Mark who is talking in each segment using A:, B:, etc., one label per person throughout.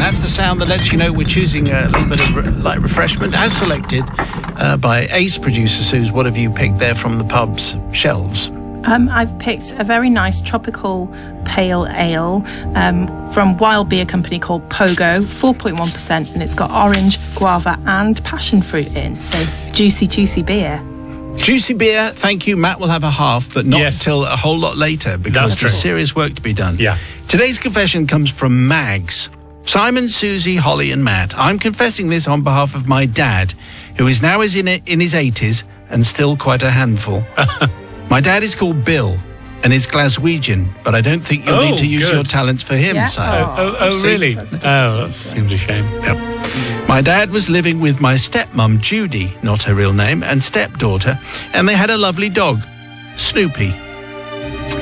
A: That's the sound that lets you know we're choosing a little bit of light refreshment, as selected by Ace producer Suze. What have you picked there from the pub's shelves?
B: I've picked a very nice tropical pale ale from Wild Beer Company called Pogo, 4.1%, and it's got orange, guava and passion fruit in. So juicy beer.
A: Juicy beer, thank you. Matt will have a half, but not until a whole lot later because there's serious work to be done.
C: Yeah.
A: Today's confession comes from Mags. Simon, Susie, Holly and Matt. I'm confessing this on behalf of my dad, who is now in his 80s and still quite a handful. My dad is called Bill and is Glaswegian, but I don't think you'll need to use your talents for him, Simon.
C: Oh, really? That seems a shame.
A: Yep. My dad was living with my stepmom, Judy, not her real name, and stepdaughter, and they had a lovely dog, Snoopy,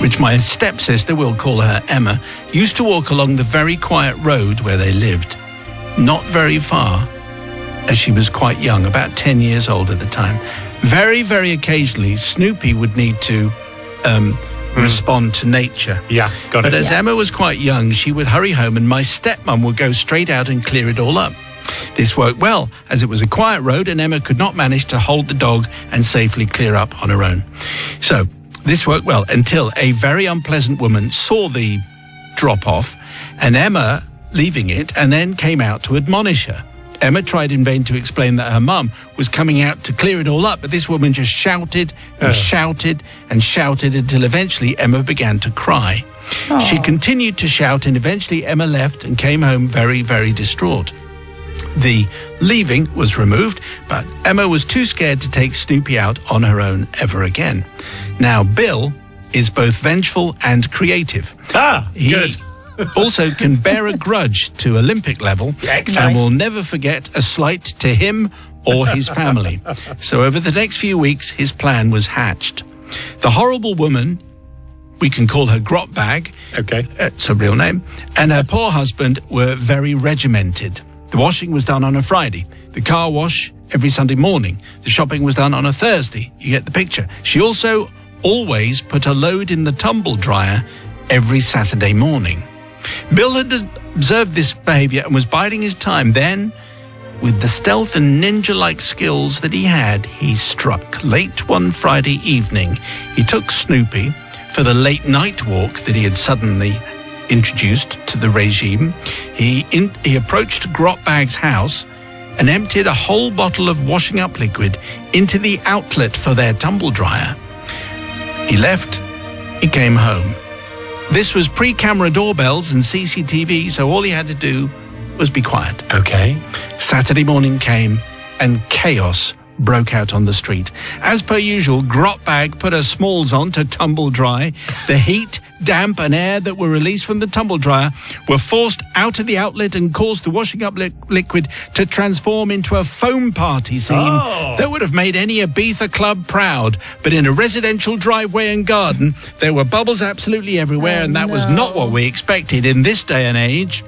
A: which my stepsister, we'll call her Emma, used to walk along the very quiet road where they lived. Not very far, as she was quite young, about 10 years old at the time. Very, very occasionally, Snoopy would need to respond to nature.
C: Yeah, got it.
A: But as Emma was quite young, she would hurry home and my stepmom would go straight out and clear it all up. This worked well, as it was a quiet road and Emma could not manage to hold the dog and safely clear up on her own. So, this worked well until a very unpleasant woman saw the drop-off and Emma leaving it and then came out to admonish her. Emma tried in vain to explain that her mum was coming out to clear it all up, but this woman just shouted and shouted and shouted until eventually Emma began to cry. Aww. She continued to shout and eventually Emma left and came home very, very distraught. The leaving was removed, but Emma was too scared to take Snoopy out on her own ever again. Now, Bill is both vengeful and creative.
C: Good.
A: Also can bear a grudge to Olympic level and will never forget a slight to him or his family. So over the next few weeks, his plan was hatched. The horrible woman, we can call her Grotbag, it's her real name, and her poor husband were very regimented. The washing was done on a Friday, the car wash every Sunday morning, the shopping was done on a Thursday. You get the picture. She also always put a load in the tumble dryer every Saturday morning. Bill had observed this behaviour and was biding his time. Then, with the stealth and ninja-like skills that he had, he struck. Late one Friday evening, he took Snoopy for the late night walk that he had suddenly introduced to the regime. He approached Grotbag's house and emptied a whole bottle of washing up liquid into the outlet for their tumble dryer. He left. He came home. This was pre-camera doorbells and CCTV, so all he had to do was be quiet.
C: Okay.
A: Saturday morning came and chaos broke out on the street. As per usual, Grotbag put her smalls on to tumble dry. The heat, damp and air that were released from the tumble dryer were forced out of the outlet and caused the washing up liquid to transform into a foam party scene that would have made any Ibiza club proud. But in a residential driveway and garden, there were bubbles absolutely everywhere, and that was not what we expected in this day and age.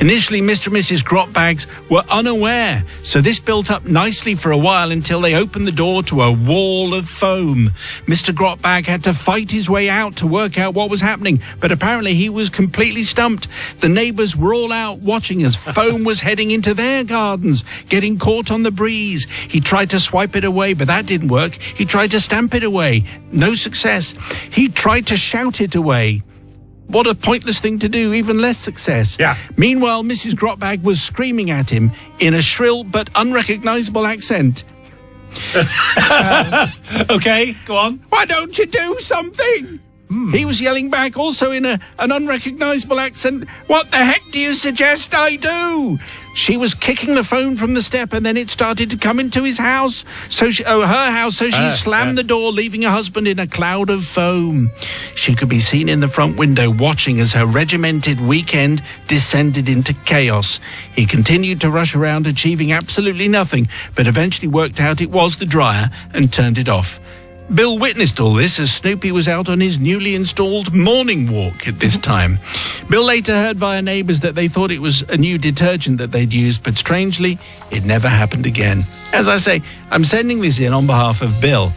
A: Initially, Mr. and Mrs. Grotbags were unaware, so this built up nicely for a while until they opened the door to a wall of foam. Mr. Grotbag had to fight his way out to work out what was happening, but apparently he was completely stumped. The neighbours were all out watching as foam was heading into their gardens, getting caught on the breeze. He tried to swipe it away, but that didn't work. He tried to stamp it away. No success. He tried to shout it away. What a pointless thing to do, even less success.
C: Yeah.
A: Meanwhile, Mrs. Grotbag was screaming at him in a shrill but unrecognisable accent.
C: Okay, go on.
A: Why don't you do something? He was yelling back, also in an unrecognisable accent. What the heck do you suggest I do? She was kicking the phone from the step, and then it started to come into his house. Her house. So she slammed the door, leaving her husband in a cloud of foam. She could be seen in the front window watching as her regimented weekend descended into chaos. He continued to rush around, achieving absolutely nothing, but eventually worked out it was the dryer and turned it off. Bill witnessed all this as Snoopy was out on his newly installed morning walk at this time. Bill later heard via neighbours that they thought it was a new detergent that they'd used, but strangely, it never happened again. As I say, I'm sending this in on behalf of Bill.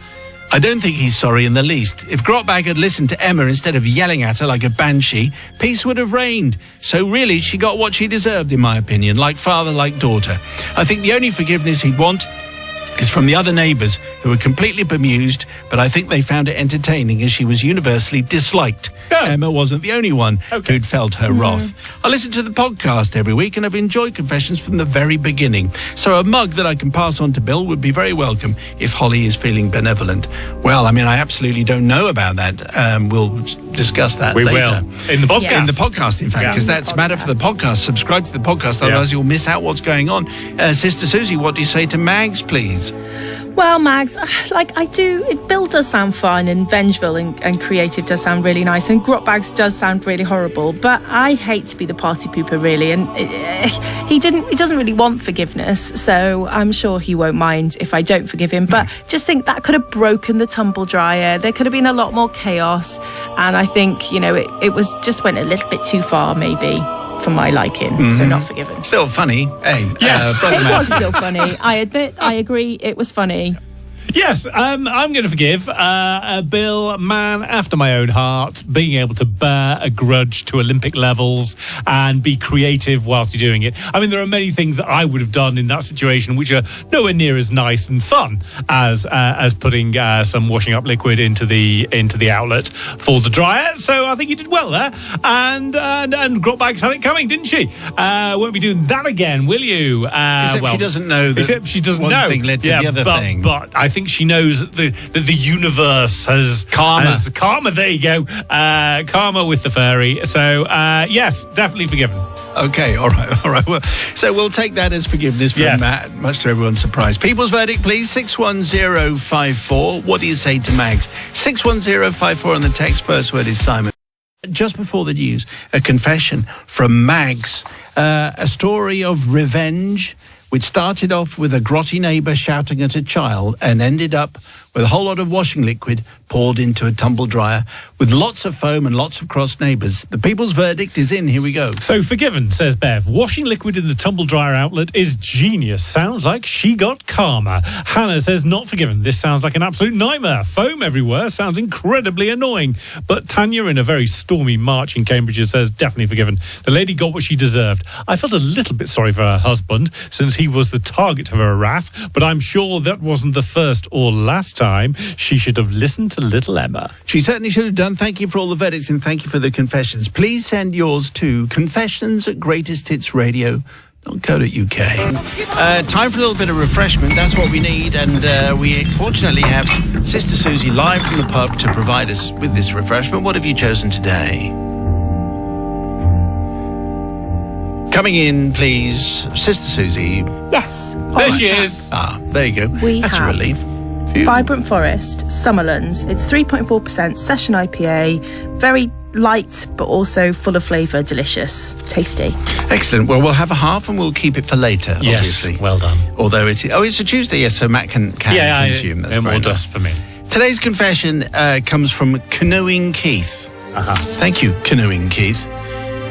A: I don't think he's sorry in the least. If Grotbag had listened to Emma instead of yelling at her like a banshee, peace would have reigned. So really, she got what she deserved, in my opinion, like father, like daughter. I think the only forgiveness he'd want is from the other neighbours, who were completely bemused, but I think they found it entertaining as she was universally disliked.
C: Oh.
A: Emma wasn't the only one who'd felt her wrath. I listen to the podcast every week and I've enjoyed Confessions from the very beginning. So a mug that I can pass on to Bill would be very welcome if Holly is feeling benevolent. Well, I mean, I absolutely don't know about that. We'll discuss that later.
C: We will. In the podcast.
B: Yeah.
A: In the podcast, in fact, because that's matter for the podcast. Subscribe to the podcast, otherwise you'll miss out what's going on. Sister Susie, what do you say to Mags, please?
B: Well, Mags, Bill does sound fun, and vengeful and creative does sound really nice, and Grotbags does sound really horrible, but I hate to be the party pooper, really, and he doesn't really want forgiveness, so I'm sure he won't mind if I don't forgive him, but just think that could have broken the tumble dryer. There could have been a lot more chaos, and I think, it was just went a little bit too far, maybe, for my liking, so not forgiven.
A: Still funny, eh?
C: Yes.
B: It was still funny. I admit, I agree, it was funny.
C: Yes, I'm going to forgive Bill, man after my own heart, being able to bear a grudge to Olympic levels and be creative whilst you're doing it. I mean, there are many things that I would have done in that situation which are nowhere near as nice and fun as putting some washing up liquid into the outlet for the dryer. So I think you did well there. And Grotbags had it coming, didn't she? Won't be doing that again, will you?
A: Except she doesn't know that
C: except she doesn't
A: one
C: know.
A: thing led to the other thing.
C: But I think she knows that the universe has karma. There you go. Karma with the fairy. So yes, definitely forgiven.
A: Okay, all right. Well, so we'll take that as forgiveness from Matt, much to everyone's surprise. People's verdict, please, 61054. What do you say to Mags? 61054 on the text. First word is Simon. Just before the news, a confession from Mags, a story of revenge, which started off with a grotty neighbour shouting at a child and ended up with a whole lot of washing liquid poured into a tumble dryer with lots of foam and lots of cross neighbours. The people's verdict is in. Here we go.
C: So forgiven, says Bev. Washing liquid in the tumble dryer outlet is genius. Sounds like she got karma. Hannah says not forgiven. This sounds like an absolute nightmare. Foam everywhere sounds incredibly annoying. But Tanya, in a very stormy March in Cambridge, says definitely forgiven. The lady got what she deserved. I felt a little bit sorry for her husband since he was the target of her wrath, but I'm sure that wasn't the first or last time. She should have listened to little Emma.
A: She certainly should have done. Thank you for all the verdicts and thank you for the confessions. Please send yours to confessions@greatesthitsradio.co.uk. Time for a little bit of refreshment. That's what we need, and we fortunately have Sister Susie live from the pub to provide us with this refreshment. What have you chosen today? Coming in, please, Sister Susie.
B: Yes.
C: There she is.
A: There you go. That's a relief. Phew.
B: Vibrant Forest, Summerlands. It's 3.4% session IPA. Very light, but also full of flavour. Delicious. Tasty.
A: Excellent. Well, we'll have a half and we'll keep it for later, obviously.
C: Yes, well done.
A: Although it's a Tuesday, yes, so Matt can consume. That's
C: no
A: very
C: more
A: nice.
C: dust for me.
A: Today's confession comes from Canoeing Keith. Thank you, Canoeing Keith.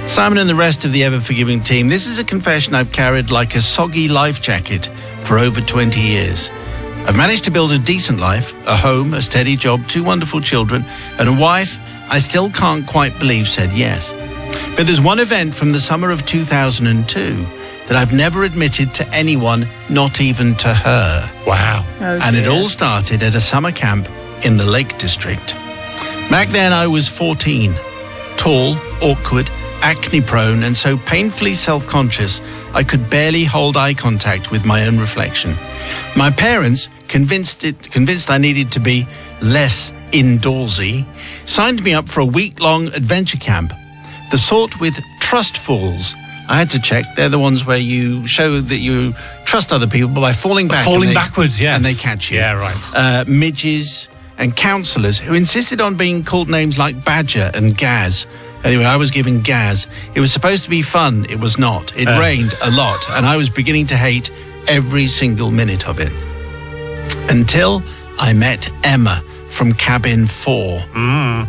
A: Simon and the rest of the ever-forgiving team, this is a confession I've carried like a soggy life jacket for over 20 years. I've managed to build a decent life, a home, a steady job, 2 wonderful children, and a wife I still can't quite believe said yes. But there's one event from the summer of 2002 that I've never admitted to anyone, not even to her.
C: Wow.
A: And it all started at a summer camp in the Lake District. Back then I was 14, tall, awkward, acne-prone, and so painfully self-conscious I could barely hold eye contact with my own reflection. My parents, convinced I needed to be less indoorsy, signed me up for a week-long adventure camp, the sort with trust falls. I had to check. They're the ones where you show that you trust other people by falling back.
C: Backwards, yes.
A: And they catch you.
C: Yeah, right.
A: Midges and counsellors who insisted on being called names like Badger and Gaz. Anyway, I was given Gaz. It was supposed to be fun. It was not. It rained a lot, and I was beginning to hate every single minute of it. Until I met Emma from Cabin 4.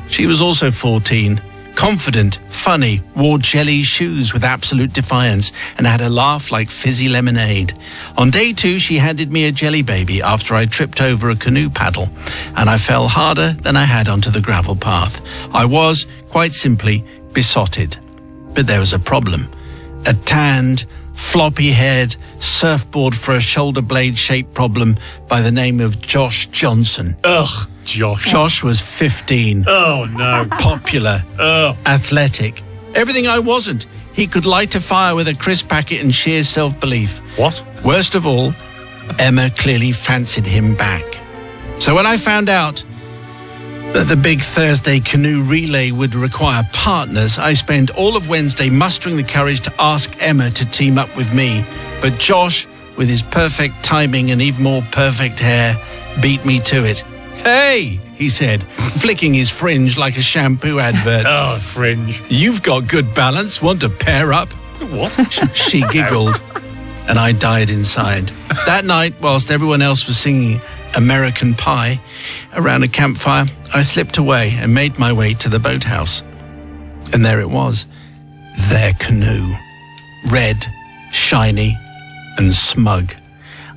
A: She was also 14, confident, funny, wore jelly shoes with absolute defiance, and had a laugh like fizzy lemonade. On day 2, she handed me a jelly baby after I tripped over a canoe paddle, and I fell harder than I had onto the gravel path. I was, quite simply, besotted. But there was a problem. A tanned, floppy-haired, surfboard for a shoulder blade shaped problem by the name of Josh Johnson.
C: Ugh, Josh.
A: Josh was 15.
C: Oh, no.
A: Popular. Athletic. Everything I wasn't. He could light a fire with a crisp packet and sheer self-belief.
C: What?
A: Worst of all, Emma clearly fancied him back. So when I found out that the big Thursday canoe relay would require partners, I spent all of Wednesday mustering the courage to ask Emma to team up with me. But Josh, with his perfect timing and even more perfect hair, beat me to it. "Hey," he said, flicking his fringe like a shampoo advert.
C: Oh, fringe.
A: "You've got good balance. Want to pair up?"
C: What?
A: She giggled, and I died inside. That night, whilst everyone else was singing American Pie around a campfire, I slipped away and made my way to the boathouse. And there it was, their canoe. Red, shiny, and smug.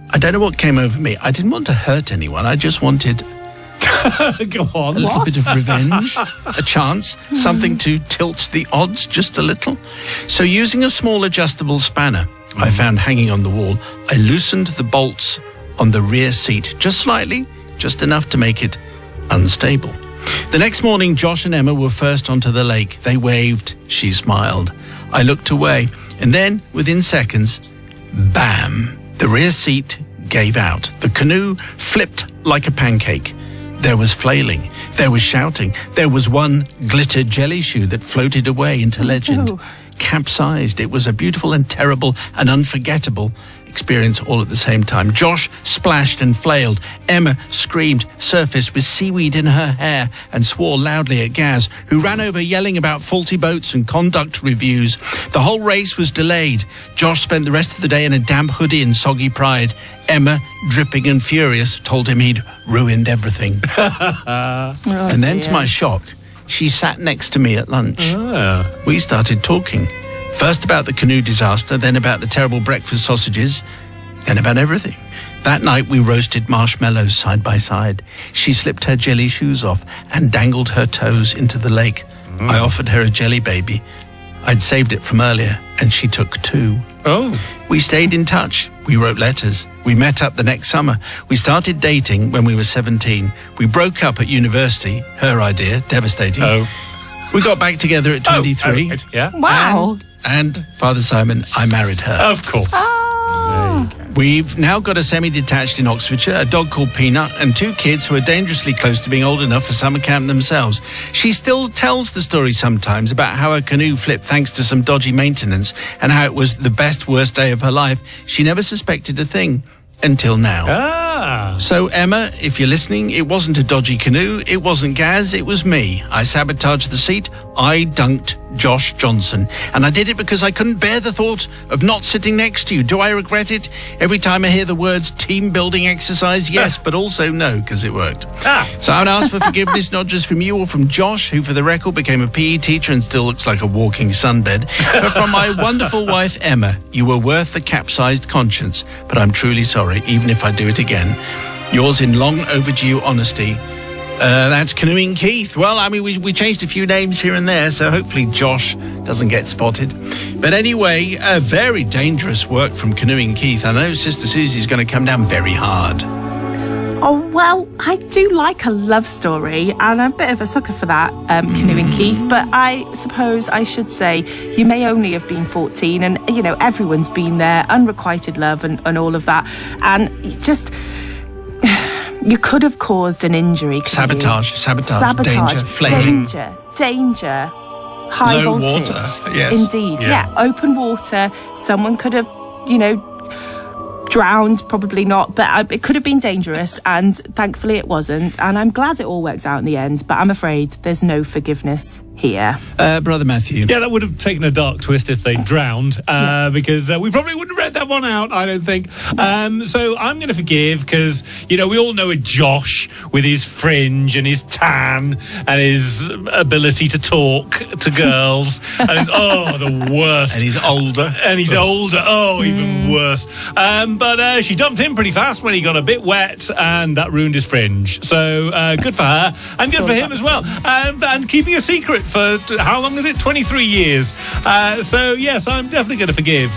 A: I don't know what came over me. I didn't want to hurt anyone. I just wanted
C: Go on.
A: a little bit of revenge, a chance, something to tilt the odds just a little. So using a small adjustable spanner I found hanging on the wall, I loosened the bolts on the rear seat just slightly, just enough to make it unstable. The next morning, Josh and Emma were first onto the lake. They waved. She smiled. I looked away, and then, within seconds, bam! The rear seat gave out. The canoe flipped like a pancake. There was flailing. There was shouting. There was one glitter jelly shoe that floated away into legend.
B: Oh.
A: Capsized. It was a beautiful and terrible and unforgettable experience all at the same time. Josh splashed and flailed. Emma screamed, surfaced with seaweed in her hair, and swore loudly at Gaz, who ran over yelling about faulty boats and conduct reviews. The whole race was delayed. Josh spent the rest of the day in a damp hoodie and soggy pride. Emma, dripping and furious, told him he'd ruined everything. And then, to my shock, she sat next to me at lunch. We started talking. First about the canoe disaster, then about the terrible breakfast sausages, then about everything. That night we roasted marshmallows side by side. She slipped her jelly shoes off and dangled her toes into the lake. I offered her a jelly baby. I'd saved it from earlier, and she took 2.
C: Oh.
A: We stayed in touch. We wrote letters. We met up the next summer. We started dating when we were 17. We broke up at university. Her idea, devastating.
C: Oh.
A: We got back together at 23.
C: Oh, right. Yeah.
B: Wow.
A: And Father Simon, I married her.
C: Of course.
A: We've now got a semi-detached in Oxfordshire, a dog called Peanut, and 2 kids who are dangerously close to being old enough for summer camp themselves. She still tells the story sometimes about how her canoe flipped thanks to some dodgy maintenance and how it was the best, worst day of her life. She never suspected a thing until now. So, Emma, if you're listening, it wasn't a dodgy canoe, it wasn't Gaz, it was me. I sabotaged the seat, I dunked Josh Johnson. And I did it because I couldn't bear the thought of not sitting next to you. Do I regret it? Every time I hear the words team-building exercise, yes, but also no, because it worked. So I would ask for forgiveness, not just from you or from Josh, who for the record became a PE teacher and still looks like a walking sunbed, but from my wonderful wife, Emma. You were worth the capsized conscience, but I'm truly sorry, even if I do it again. Yours in long overdue honesty. That's Canoeing Keith. Well, I mean, we changed a few names here and there, so hopefully Josh doesn't get spotted. But anyway, very dangerous work from Canoeing Keith. I know Sister Susie's going to come down very hard.
B: Oh, well, I do like a love story, and I'm a bit of a sucker for that, Canoeing Keith, but I suppose I should say you may only have been 14, and, you know, everyone's been there, unrequited love and all of that, and just... You could have caused an injury.
A: Sabotage, danger, flailing.
B: Danger. High
A: Low
B: voltage.
A: water, yes.
B: Indeed, yeah. Open water. Someone could have, you know, drowned, probably not, but it could have been dangerous, and thankfully it wasn't, and I'm glad it all worked out in the end, but I'm afraid there's no forgiveness here. here.
A: Brother Matthew.
C: Yeah, that would have taken a dark twist if they drowned, because we probably wouldn't have read that one out, I don't think. So I'm going to forgive because, we all know a Josh with his fringe and his tan and his ability to talk to girls. And it's, the worst.
A: And he's older.
C: Even worse. But she dumped him pretty fast when he got a bit wet, and that ruined his fringe. So good for her, and good for him as well. And keeping a secret for, how long is it? 23 years. So yes, I'm definitely going to forgive.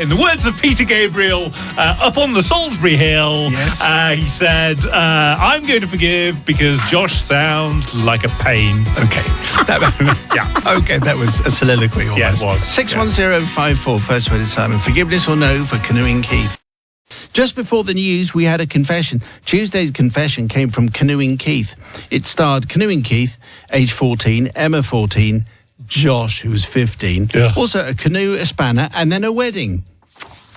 C: In the words of Peter Gabriel, up on the Salisbury Hill,
A: yes.
C: He said, I'm going to forgive because Josh sounds like a pain.
A: Okay. Yeah. Okay, that was a soliloquy almost.
C: Yeah, it was.
A: 61054, first word is Simon. Forgiveness or no for Canoeing Keith? Just before the news, we had a confession. Tuesday's confession came from Canoeing Keith. It starred Canoeing Keith, age 14, Emma 14, Josh, who was 15, also a canoe, a spanner, and then a wedding.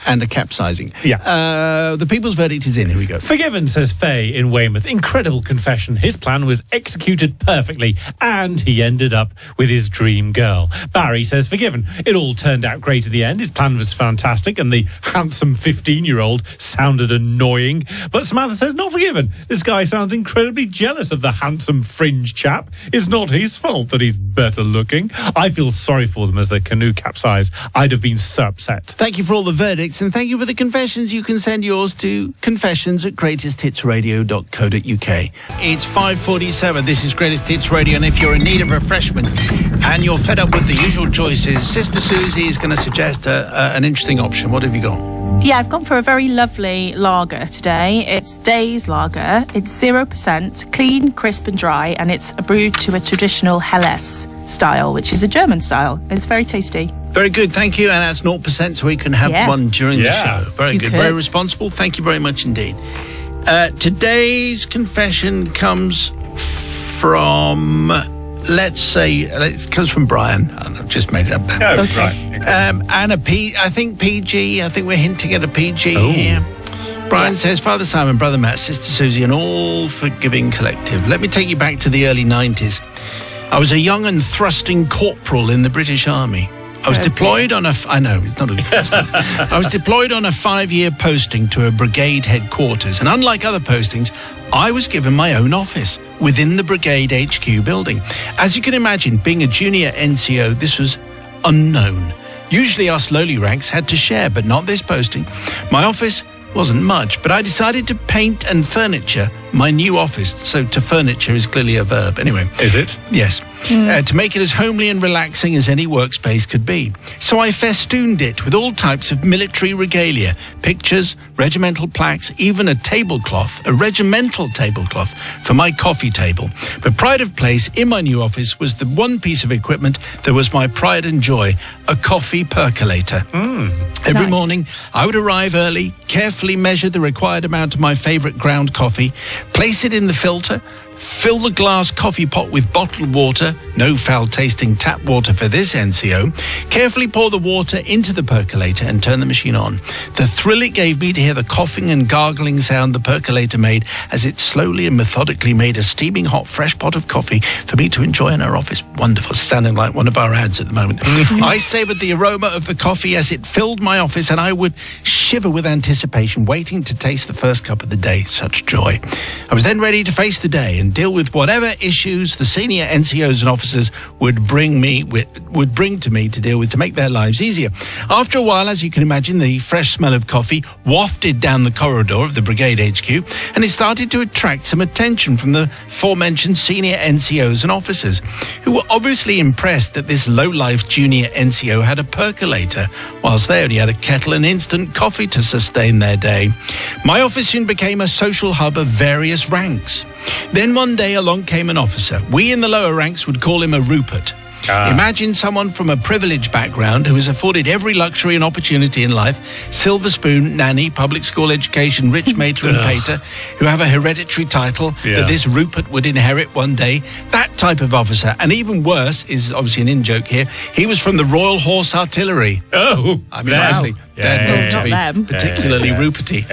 A: And a capsizing.
C: Yeah.
A: The people's verdict is in. Here we go.
C: Forgiven, says Faye in Weymouth. Incredible confession. His plan was executed perfectly, and he ended up with his dream girl. Barry says forgiven. It all turned out great at the end. His plan was fantastic, and the handsome 15-year-old sounded annoying. But Samantha says not forgiven. This guy sounds incredibly jealous of the handsome fringe chap. It's not his fault that he's better looking. I feel sorry for them as their canoe capsized. I'd have been so upset.
A: Thank you for all the verdicts. And thank you for the confessions. You can send yours to confessions@greatesthitsradio.co.uk. It's 5:47. This is Greatest Hits Radio, and if you're in need of refreshment and you're fed up with the usual choices, Sister Susie is going to suggest an interesting option. What have you got?
B: Yeah, I've gone for a very lovely lager today. It's Days Lager. It's 0%, clean, crisp and dry, and it's brewed to a traditional Helles style, which is a German style. It's very tasty.
A: Very good, thank you. And that's 0%, so we can have one during the show. Very good, very responsible. Thank you very much indeed. Today's confession comes from, it comes from Brian. I've just made it up there.
C: Oh, okay. Right.
A: And I think PG. I think we're hinting at a PG here. Brian says, Father Simon, Brother Matt, Sister Susie, and all forgiving collective. Let me take you back to the early 90s. I was a young and thrusting corporal in the British Army. I was deployed on I was deployed on a 5-year posting to a brigade headquarters, and unlike other postings, I was given my own office within the brigade HQ building. As you can imagine, being a junior NCO, this was unknown. Usually us lowly ranks had to share, but not this posting. My office wasn't much, but I decided to paint and furniture my new office. So to furniture is clearly a verb. Anyway.
C: Is it?
A: Yes. To make it as homely and relaxing as any workspace could be. So I festooned it with all types of military regalia, pictures, regimental plaques, even a regimental tablecloth for my coffee table. But pride of place in my new office was the one piece of equipment that was my pride and joy, a coffee percolator. Every morning, I would arrive early, carefully measure the required amount of my favorite ground coffee, place it in the filter, fill the glass coffee pot with bottled water, no foul-tasting tap water for this NCO, carefully pour the water into the percolator and turn the machine on. The thrill it gave me to hear the coughing and gargling sound the percolator made as it slowly and methodically made a steaming hot fresh pot of coffee for me to enjoy in our office. Wonderful, sounding like one of our ads at the moment. I savoured the aroma of the coffee as it filled my office, and I would shiver with anticipation, waiting to taste the first cup of the day. Such joy. I was then ready to face the day and deal with whatever issues the senior NCOs and officers would bring to me to deal with to make their lives easier. After a while, as you can imagine, the fresh smell of coffee wafted down the corridor of the brigade HQ, and it started to attract some attention from the aforementioned senior NCOs and officers, who were obviously impressed that this low-life junior NCO had a percolator, whilst they only had a kettle and instant coffee to sustain their day. My office soon became a social hub of various ranks. Then one day along came an officer. We in the lower ranks would call him a Rupert. Imagine someone from a privileged background who is afforded every luxury and opportunity in life, silver spoon, nanny, public school education, rich mater and pater, who have a hereditary title that this Rupert would inherit one day. That type of officer. And even worse, is obviously an in-joke here, he was from the Royal Horse Artillery.
C: Oh,
A: I mean, honestly, they're known to be particularly Ruperty.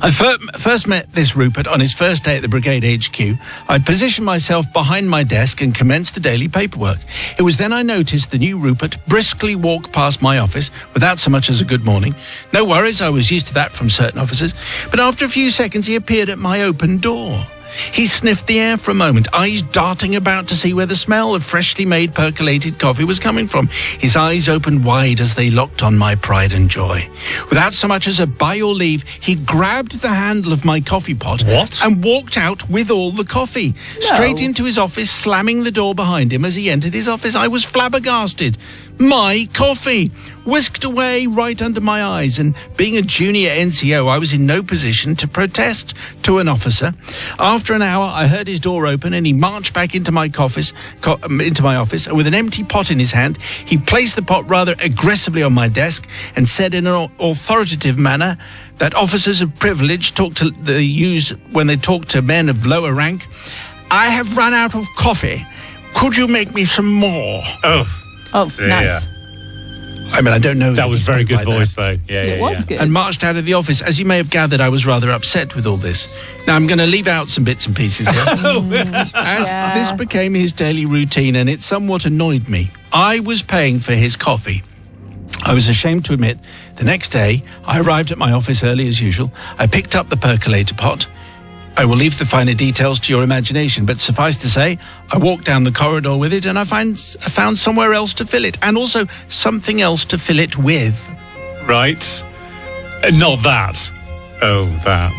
A: I first met this Rupert on his first day at the Brigade HQ. I positioned myself behind my desk and commenced the daily paperwork. It was then I noticed the new Rupert briskly walk past my office without so much as a good morning. No worries, I was used to that from certain officers. But after a few seconds, he appeared at my open door. He sniffed the air for a moment, eyes darting about to see where the smell of freshly made percolated coffee was coming from. His eyes opened wide as they locked on my pride and joy. Without so much as a by your leave, he grabbed the handle of my coffee pot and walked out with all the coffee. Straight into his office, slamming the door behind him as he entered his office. I was flabbergasted. My coffee whisked away right under my eyes, and being a junior NCO, I was in no position to protest to an officer. After an hour, I heard his door open and he marched back into my office, and with an empty pot in his hand, he placed the pot rather aggressively on my desk and said in an authoritative manner that officers of privilege use when they talk to men of lower rank. "I have run out of coffee. Could you make me some more?"
B: Oh, nice.
A: I mean, I don't know.
C: That was very good voice, though.
B: It was good.
A: And marched out of the office. As you may have gathered, I was rather upset with all this. Now, I'm going to leave out some bits and pieces here. As this became his daily routine, and it somewhat annoyed me. I was paying for his coffee. I was ashamed to admit, the next day, I arrived at my office early as usual. I picked up the percolator pot. I will leave the finer details to your imagination, but suffice to say, I walked down the corridor with it and I found somewhere else to fill it, and also something else to fill it with.
C: Right. Not that. Oh, that.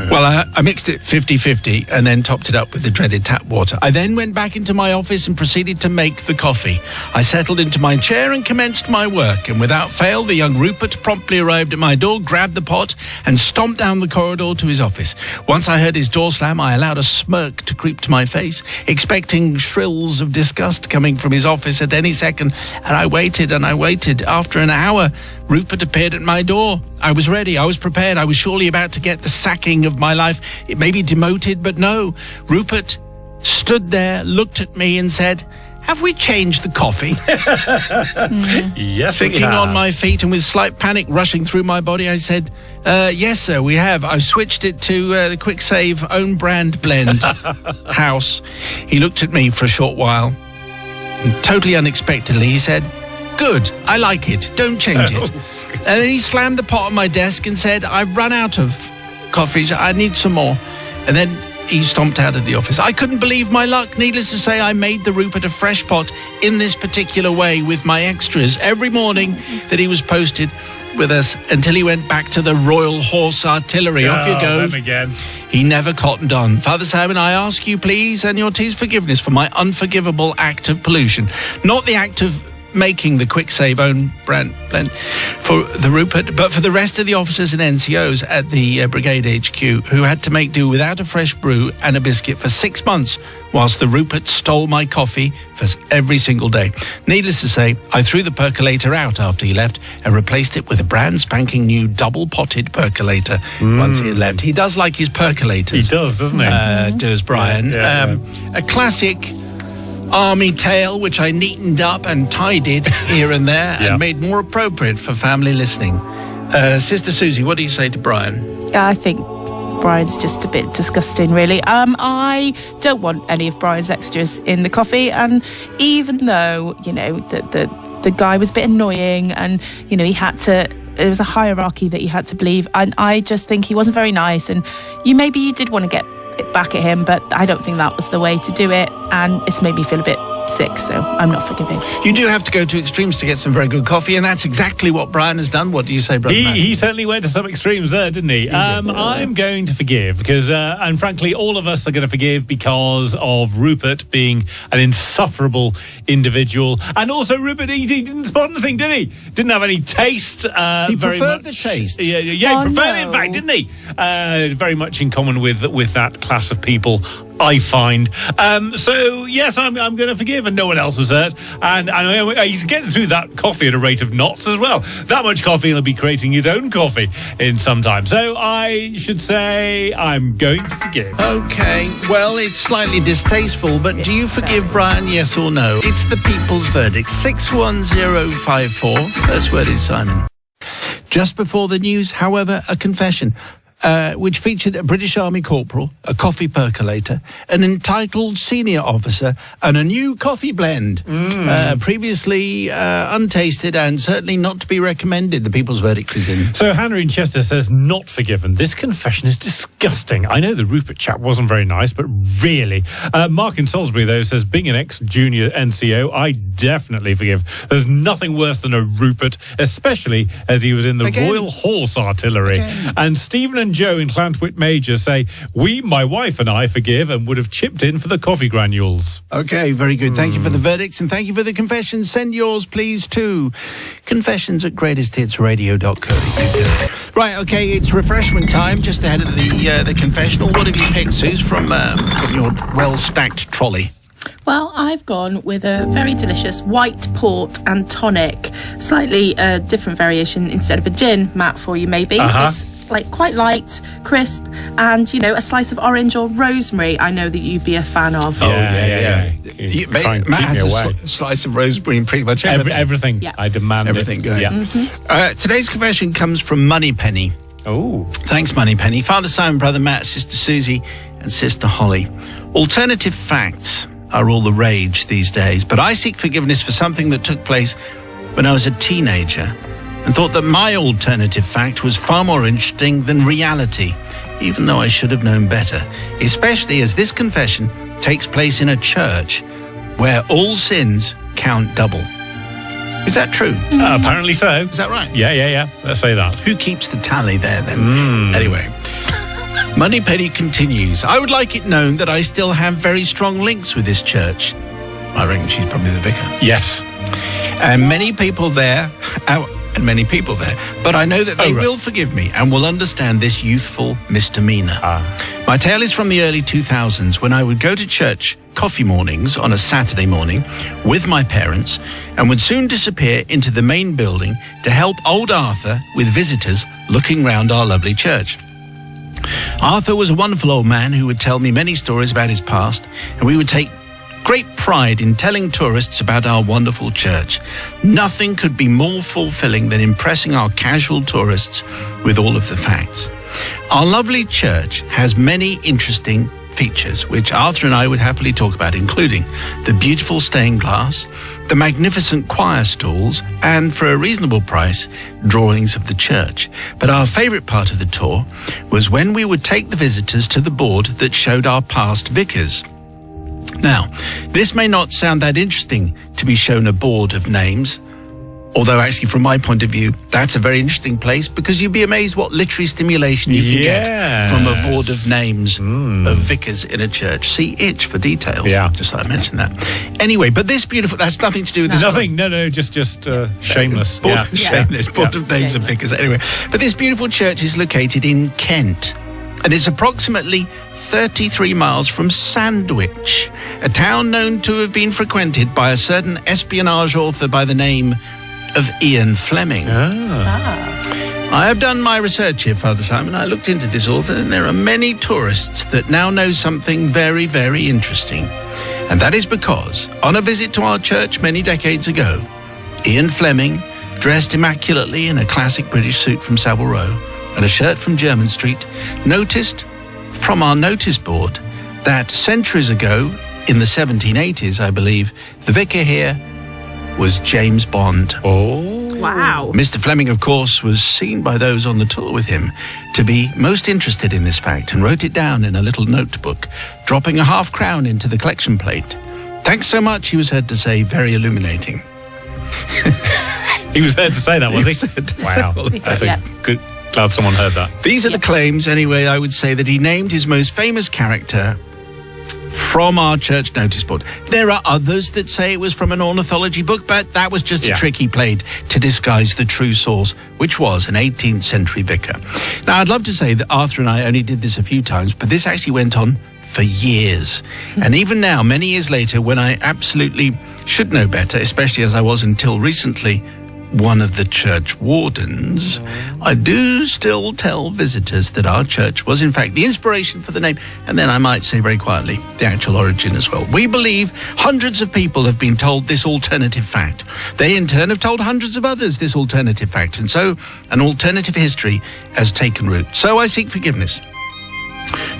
A: Well, I mixed it 50-50 and then topped it up with the dreaded tap water. I then went back into my office and proceeded to make the coffee. I settled into my chair and commenced my work, and without fail, the young Rupert promptly arrived at my door, grabbed the pot, and stomped down the corridor to his office. Once I heard his door slam, I allowed a smirk to creep to my face, expecting shrills of disgust coming from his office at any second, and I waited and I waited. After an hour, Rupert appeared at my door. I was ready. I was prepared. I was surely about to get the sacking of my life. It may be demoted, but no. Rupert stood there, looked at me and said, "Have we changed the coffee?"
C: Yes,
A: Thinking on my feet and with slight panic rushing through my body, I said, "Yes, sir, we have. I switched it to the Quick Save own brand blend house." He looked at me for a short while, and totally unexpectedly, he said, "Good, I like it. Don't change it." And then he slammed the pot on my desk and said, "I've run out of coffees. I need some more." And then he stomped out of the office. I couldn't believe my luck. Needless to say, I made the Rupert a fresh pot in this particular way with my extras every morning that he was posted with us until he went back to the Royal Horse Artillery. Off you go.
C: Them again.
A: He never cottoned on. Father Simon, I ask you please and your team's forgiveness for my unforgivable act of pollution. Not the act of making the Quick Save own brand blend for the Rupert, but for the rest of the officers and NCOs at the Brigade HQ who had to make do without a fresh brew and a biscuit for 6 months whilst the Rupert stole my coffee for every single day. Needless to say, I threw the percolator out after he left and replaced it with a brand spanking new double-potted percolator once he had left. He does like his percolators.
C: He does, doesn't he?
A: Does Brian. A classic army tale which I neatened up and tidied here and there and made more appropriate for family listening. Sister Susie, what do you say to Brian?
B: I think Brian's just a bit disgusting, really. I don't want any of Brian's extras in the coffee, and even though, you know, the guy was a bit annoying and, you know, there was a hierarchy that he had to believe, and I just think he wasn't very nice, and maybe you did want to get it back at him, but I don't think that was the way to do it, and it's made me feel a bit sick, so I'm not forgiving.
A: You do have to go to extremes to get some very good coffee, and that's exactly what Brian has done. What do you say, Brother Matt?
C: He certainly went to some extremes there, didn't he? I'm going to forgive because, and frankly, all of us are going to forgive because of Rupert being an insufferable individual, and also Rupert, he didn't spot anything, did he? Didn't have any taste.
A: He preferred the taste.
C: Yeah, he preferred it, in fact, didn't he? Very much in common with that class of people, I find. So yes, I'm going to forgive, and no one else was hurt. And he's getting through that coffee at a rate of knots as well. That much coffee, he'll be creating his own coffee in some time. So I should say I'm going to forgive.
A: Okay, well, it's slightly distasteful, but do you forgive Brian, yes or no? It's the people's verdict. 61054. First word is Simon. Just before the news, however, a confession. which featured a British Army corporal, a coffee percolator, an entitled senior officer, and a new coffee blend. Previously untasted and certainly not to be recommended. The People's Verdict is in.
C: So Hannah in Chester says, not forgiven. This confession is disgusting. I know the Rupert chap wasn't very nice, but really. Mark in Salisbury, though, says, being an ex-junior NCO, I definitely forgive. There's nothing worse than a Rupert, especially as he was in the Royal Horse Artillery. And Stephen and Joe in Llantwit Major say, my wife and I forgive and would have chipped in for the coffee granules.
A: Okay, very good. Thank you for the verdicts and thank you for the confessions. Send yours, please, to confessions@greatesthitsradio.co.uk. Right, okay, it's refreshment time, just ahead of the confessional. What have you picked, Suze, from your well-stacked trolley?
B: Well, I've gone with a very delicious white port and tonic. Slightly different variation instead of a gin, Matt, for you maybe. It's like quite light, crisp, and, you know, a slice of orange or rosemary I know that you'd be a fan of.
A: Yeah. Matt has a slice of rosemary in pretty much everything.
C: Everything.
B: Yeah.
C: I demand
A: everything
C: it.
A: going.
C: Yeah.
A: Today's confession comes from Moneypenny.
C: Oh.
A: Thanks, Moneypenny. Father Simon, Brother Matt, Sister Susie, and Sister Holly. Alternative facts are all the rage these days, but I seek forgiveness for something that took place when I was a teenager and thought that my alternative fact was far more interesting than reality, even though I should have known better, especially as this confession takes place in a church where all sins count double. Is that true?
C: Apparently so.
A: Is that right?
C: Yeah. Let's say that.
A: Who keeps the tally there then? Anyway, Moneypenny continues. I would like it known that I still have very strong links with this church. I reckon she's probably the vicar.
C: Yes.
A: And many people there, but I know that they will forgive me and will understand this youthful misdemeanor. My tale is from the early 2000s when I would go to church coffee mornings on a Saturday morning with my parents and would soon disappear into the main building to help old Arthur with visitors looking round our lovely church. Arthur was a wonderful old man who would tell me many stories about his past, and we would take great pride in telling tourists about our wonderful church. Nothing could be more fulfilling than impressing our casual tourists with all of the facts. Our lovely church has many interesting features, which Arthur and I would happily talk about, including the beautiful stained glass, the magnificent choir stalls, and, for a reasonable price, drawings of the church. But our favourite part of the tour was when we would take the visitors to the board that showed our past vicars. Now, this may not sound that interesting to be shown a board of names, although actually from my point of view, that's a very interesting place because you'd be amazed what literary stimulation you can get from a board of names of vicars in a church. See Itch for details.
C: Yeah.
A: Just thought I mentioned that. Anyway, but this beautiful, that's nothing to do with this.
C: Nothing, no, just shameless.
A: Shameless, board of names of vicars. Anyway, but this beautiful church is located in Kent. And it's approximately 33 miles from Sandwich, a town known to have been frequented by a certain espionage author by the name of Ian Fleming. I have done my research here, Father Simon. I looked into this author, and there are many tourists that now know something very, very interesting. And that is because, on a visit to our church many decades ago, Ian Fleming, dressed immaculately in a classic British suit from Savile Row and a shirt from Jermyn Street, noticed from our notice board that centuries ago, in the 1780s, I believe, the vicar here was James Bond.
C: Oh.
B: Wow.
A: Mr. Fleming, of course, was seen by those on the tour with him to be most interested in this fact and wrote it down in a little notebook, dropping a half-crown into the collection plate. Thanks so much, he was heard to say, very illuminating.
C: He was heard to say that, was he?
A: Wow.
C: That's good. Glad someone heard that.
A: These are the claims, anyway, I would say, that he named his most famous character from our church notice board. There are others that say it was from an ornithology book, but that was just a trick he played to disguise the true source, which was an 18th century vicar. Now, I'd love to say that Arthur and I only did this a few times, but this actually went on for years. And even now, many years later, when I absolutely should know better, especially as I was until recently one of the church wardens, I do still tell visitors that our church was in fact the inspiration for the name, and then I might say very quietly the actual origin as well. We believe hundreds of people have been told this alternative fact. They in turn have told hundreds of others this alternative fact, and so an alternative history has taken root. So I seek forgiveness.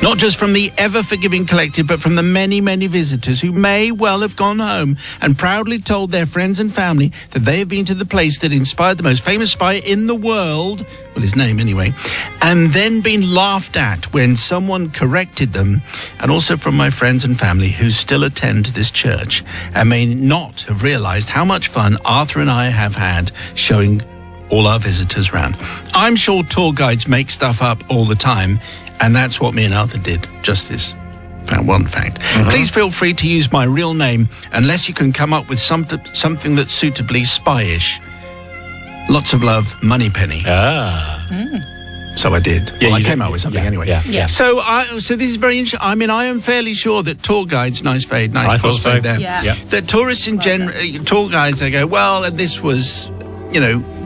A: Not just from the ever-forgiving collective, but from the many, many visitors who may well have gone home and proudly told their friends and family that they have been to the place that inspired the most famous spy in the world, well, his name anyway, and then been laughed at when someone corrected them, and also from my friends and family who still attend this church and may not have realised how much fun Arthur and I have had showing all our visitors around. I'm sure tour guides make stuff up all the time, and that's what me and Arthur did, just this one fact. Please feel free to use my real name unless you can come up with something that's suitably spyish. Lots of love, Moneypenny. So I did.
C: Yeah,
A: well, I came up with something anyway.
C: Yeah.
A: So this is very interesting. I mean, I am fairly sure that tour guides, nice fade, nice crossfade there.
B: Yeah.
A: That tourists in general, tour guides, they go, well, this was,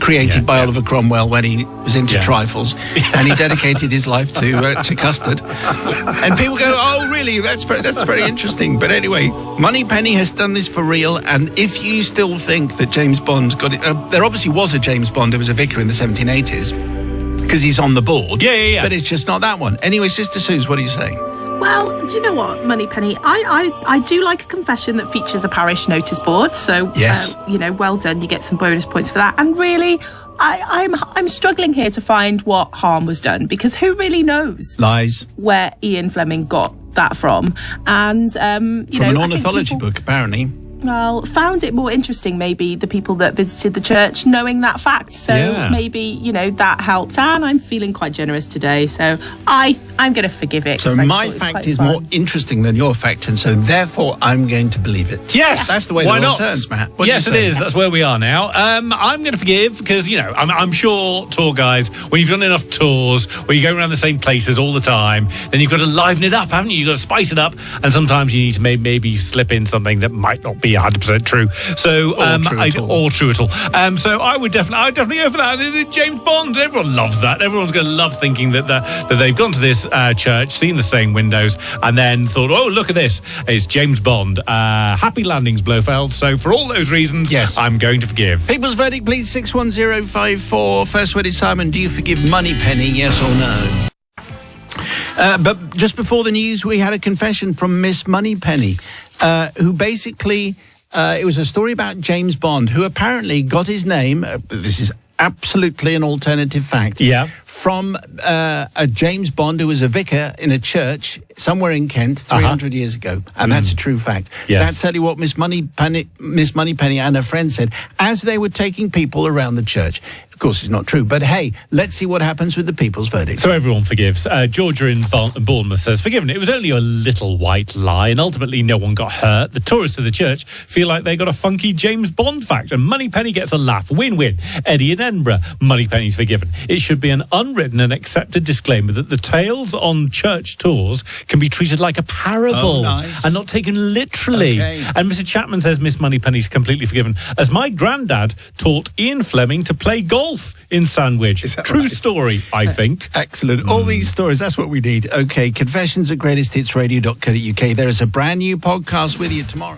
A: created by Oliver Cromwell when he was into trifles, and he dedicated his life to custard. And people go, oh, really? That's very interesting. But anyway, Moneypenny has done this for real. And if you still think that James Bond got it, there obviously was a James Bond who was a vicar in the 1780s because he's on the board.
C: Yeah.
A: But it's just not that one. Anyway, Sister Suze, what do you say?
B: Well, do you know what, Moneypenny? I do like a confession that features a parish notice board. So,
A: yes.
B: Well done. You get some bonus points for that. And really, I'm struggling here to find what harm was done, because who really knows
A: Lies.
B: Where Ian Fleming got that from? And
A: from an ornithology book, apparently.
B: Well, found it more interesting, maybe, the people that visited the church knowing that fact. So maybe, that helped. And I'm feeling quite generous today. So I'm going to forgive it.
A: So my fact is more interesting than your fact. And so therefore, I'm going to believe it.
C: Yes.
A: That's the way the world turns, Matt.
C: Yes, it is. That's where we are now. I'm going to forgive because, I'm sure tour guides, when you've done enough tours where you go around the same places all the time, then you've got to liven it up, haven't you? You've got to spice it up. And sometimes you need to maybe slip in something that might not be 100% true. So, or true at all. So I would definitely go for that. James Bond, everyone loves that. Everyone's going to love thinking that they've gone to this church, seen the stained windows, and then thought, oh, look at this. It's James Bond. Happy landings, Blofeld. So for all those reasons,
A: yes,
C: I'm going to forgive.
A: People's verdict, please, 61054. First word is Simon. Do you forgive Moneypenny, yes or no? But just before the news, we had a confession from Miss Moneypenny, who basically, it was a story about James Bond, who apparently got his name, this is absolutely an alternative fact, from a James Bond who was a vicar in a church somewhere in Kent 300 years ago. And that's a true fact. Yes. That's certainly what Miss Moneypenny and her friend said as they were taking people around the church. Of course, it's not true, but hey, let's see what happens with the people's verdict.
C: So everyone forgives. Georgia in Bournemouth says, forgiven. It was only a little white lie, and ultimately no one got hurt. The tourists of the church feel like they got a funky James Bond fact, and Moneypenny gets a laugh. Win-win. Eddie in Edinburgh, Moneypenny's forgiven. It should be an unwritten and accepted disclaimer that the tales on church tours can be treated like a parable and not taken literally. Okay. And Mr. Chapman says Miss Moneypenny's completely forgiven, as my granddad taught Ian Fleming to play golf in Sandwich. True story, I think.
A: Excellent. All these stories, that's what we need. Okay, confessions at greatesthitsradio.co.uk. There is a brand new podcast with you tomorrow.